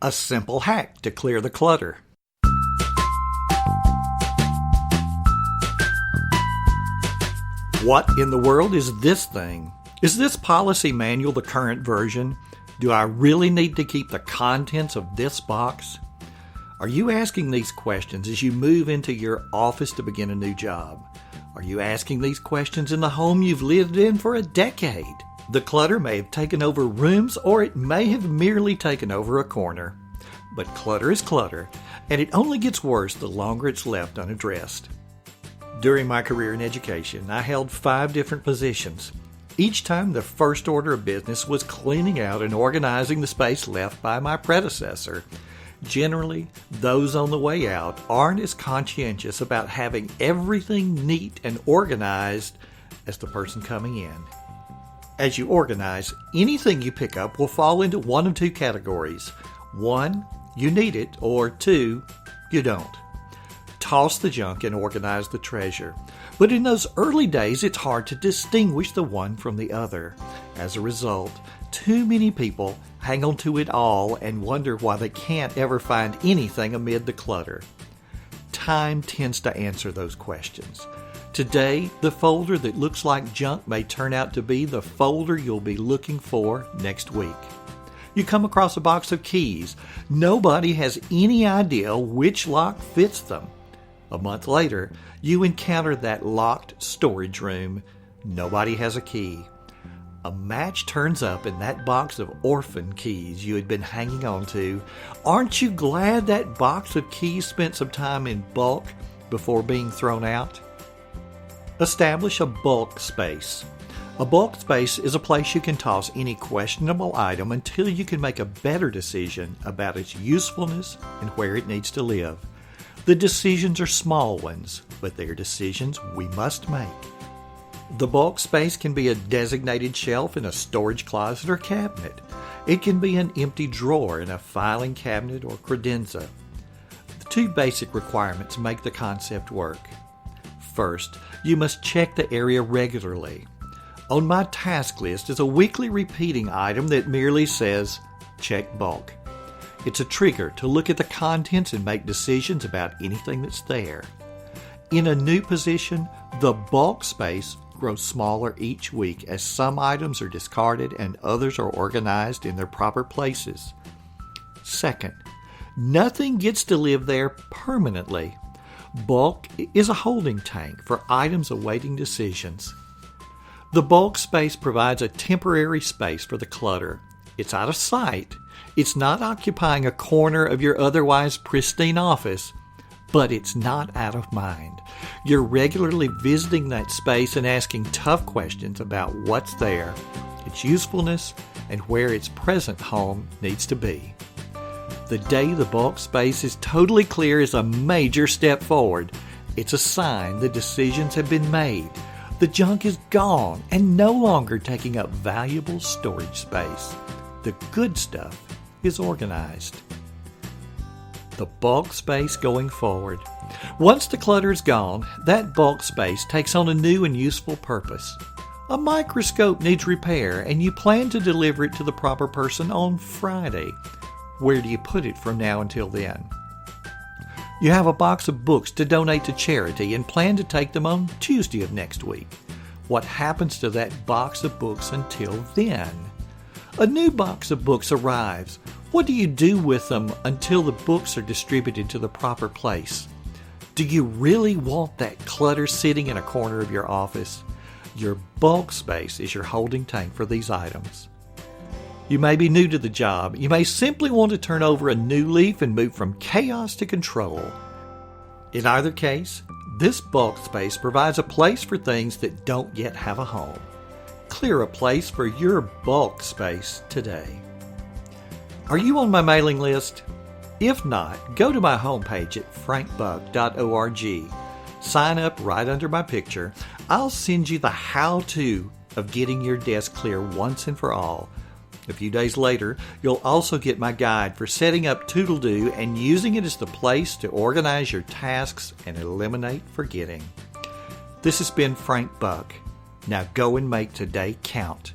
A simple hack to clear the clutter. What in the world is this thing? Is this policy manual the current version? Do I really need to keep the contents of this box? Are you asking these questions as you move into your office to begin a new job? Are you asking these questions in the home you've lived in for a decade? The clutter may have taken over rooms, or it may have merely taken over a corner. But clutter is clutter, and it only gets worse the longer it's left unaddressed. During my career in education, I held 5 different positions. Each time the first order of business was cleaning out and organizing the space left by my predecessor. Generally, those on the way out aren't as conscientious about having everything neat and organized as the person coming in. As you organize, anything you pick up will fall into one of 2 categories. 1, you need it, or 2, you don't. Toss the junk and organize the treasure. But in those early days, it's hard to distinguish the one from the other. As a result, too many people hang on to it all and wonder why they can't ever find anything amid the clutter. Time tends to answer those questions. Today, the folder that looks like junk may turn out to be the folder you'll be looking for next week. You come across a box of keys. Nobody has any idea which lock fits them. A month later, you encounter that locked storage room. Nobody has a key. A match turns up in that box of orphan keys you had been hanging on to. Aren't you glad that box of keys spent some time in bulk before being thrown out? Establish a bulk space. A bulk space is a place you can toss any questionable item until you can make a better decision about its usefulness and where it needs to live. The decisions are small ones, but they are decisions we must make. The bulk space can be a designated shelf in a storage closet or cabinet. It can be an empty drawer in a filing cabinet or credenza. The 2 basic requirements make the concept work. First, you must check the area regularly. On my task list is a weekly repeating item that merely says, check bulk. It's a trigger to look at the contents and make decisions about anything that's there. In a new position, the bulk space grows smaller each week as some items are discarded and others are organized in their proper places. Second, nothing gets to live there permanently. Bulk is a holding tank for items awaiting decisions. The bulk space provides a temporary space for the clutter. It's out of sight. It's not occupying a corner of your otherwise pristine office, but it's not out of mind. You're regularly visiting that space and asking tough questions about what's there, its usefulness, and where its present home needs to be. The day the bulk space is totally clear is a major step forward. It's a sign the decisions have been made. The junk is gone and no longer taking up valuable storage space. The good stuff is organized. The bulk space going forward. Once the clutter is gone, that bulk space takes on a new and useful purpose. A microscope needs repair and you plan to deliver it to the proper person on Friday. Where do you put it from now until then? You have a box of books to donate to charity and plan to take them on Tuesday of next week. What happens to that box of books until then? A new box of books arrives. What do you do with them until the books are distributed to the proper place? Do you really want that clutter sitting in a corner of your office? Your bulk space is your holding tank for these items. You may be new to the job. You may simply want to turn over a new leaf and move from chaos to control. In either case, this bulk space provides a place for things that don't yet have a home. Clear a place for your bulk space today. Are you on my mailing list? If not, go to my homepage at frankbuck.org. Sign up right under my picture. I'll send you the how-to of getting your desk clear once and for all. A few days later, you'll also get my guide for setting up Toodle-Doo and using it as the place to organize your tasks and eliminate forgetting. This has been Frank Buck. Now go and make today count.